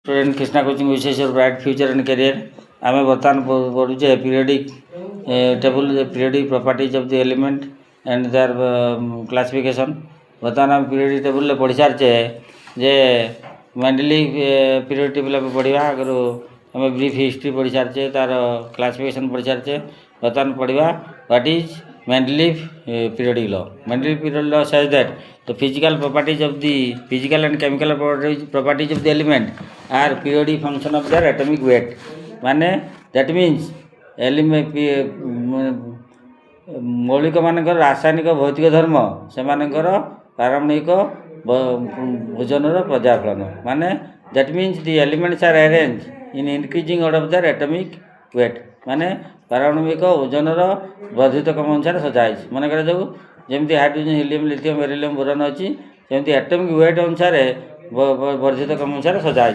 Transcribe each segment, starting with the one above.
Student Krishna coaching विशेष bright future and career आम बर्तमान पढ़ुचे periodic table periodic properties of the element and their classification. बर्तमान आम पीरियडिक टेबल पढ़ी सारे जे मेंडलीव पीरियड टेबल पढ़ा आगु आम ब्रीफ हिस्ट्री पढ़ी सारे तार क्लासिफिकेशन पढ़ी सारे। बर्तमान पढ़ा what is Mendeleev periodic law. Mendeley periodic law says that the physical properties of the physical and chemical properties of the element are periodic function of their atomic weight. माने that means element मौलिक मानकर रासायनिक भौतिक धर्म से पारमाणिक ओजनर पर्यायक्रम माने that means the elements are arranged in increasing order of their atomic weight. माने पारमाणविक ओजनर वर्धित क्रम अनुसार सजाई मन कर जमी hydrogen helium lithium beryllium boron अच्छी सेमती एटमिक वेट अनुसार वर्धित क्रम अनुसार सजाई।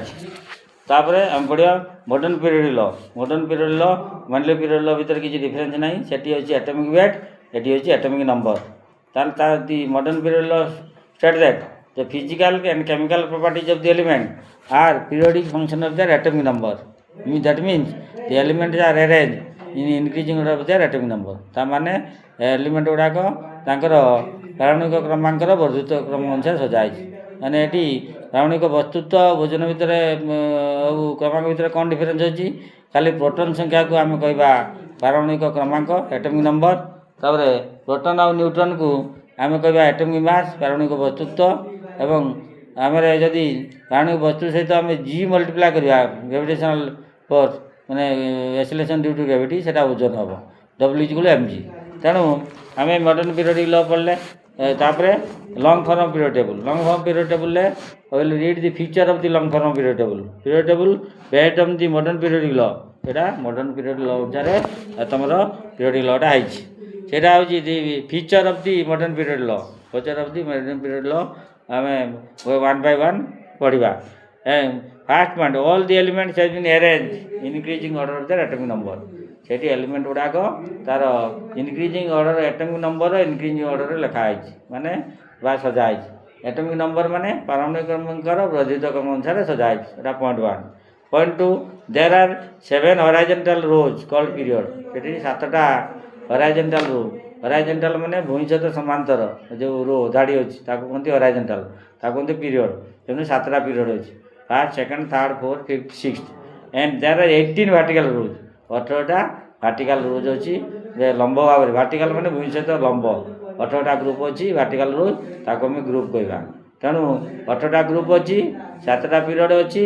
तापर आम पढ़ा modern period law. Modern period law Mendeleev period law भितर किसी डिफरेंस ना सेठी होची एटमिक वेट एटी होची एटमिक नंबर। तार दी modern period law state that the physical and chemical properties of the element are periodic function of their atomic number. That means the elements are arranged in increasing order of their atomic number. ता माने element गुड़ाक तांकर पारमाणविक क्रमांकर वर्धित क्रम अनुसार सजाई। माने eighty पारमाणविक वस्तुत्व वजन भितर क्रमांक भितर कौन डिफरेंस अच्छी खाली प्रोटॉन संख्या को आम कहवा पारमाणविक क्रमांक एटमिक नंबर। तापर प्रोटॉन और न्यूट्रॉन को आम कहवा एटमिक मास पारमाणविक वस्तुत्व एवं आम जदि पारमाणविक वस्तु सहित आम जी मल्टीप्लाई करवा ग्रेविटेशनल फोर्स माने एक्सेलरेशन ड्यू टू ग्रेविटी सेटा ओजन हम W=mg। तेणु आम मॉडर्न पीरियडिक लॉ पढ़ले तापर long form period table. Long form period table will read the feature of the long form period table. Period table based on the modern periodic law एटा modern period law अनुसार तुम periodic लॉटा है हूँ feature of the modern period law. Feature of the modern period law आम one by one पढ़ा। First point all the elements has been arranged increasing order of their atomic number. Sethi element गुड़ाक तार increasing order atomic number increasing order लिखाई माने बा सजाई। Atomic number माने पारमाणविक क्रमांकर वर्धित क्रम अनुसार सजाई। Point one. Point two there are 7 horizontal rows called period. सेठी 7टा हॉराइजॉन्टल रो। हॉराइजॉन्टल माने भूमि सहित समांतर जो रो धाड़ी अच्छी कहते हॉराइजॉन्टल कहते पीरियड। तेणु 7टा पीरियड अच्छी first second third fourth fifth sixth and there are 18 vertical rows. 18टा वर्टिकल रोज अच्छी लंब भाव में वर्टिकल माने भूमि सहित लंब 18टा ग्रुप अच्छी वर्टिकल रोज ताको आम ग्रुप कहवा। तेणु 18टा ग्रुप अच्छी 7टा पीरियड अच्छी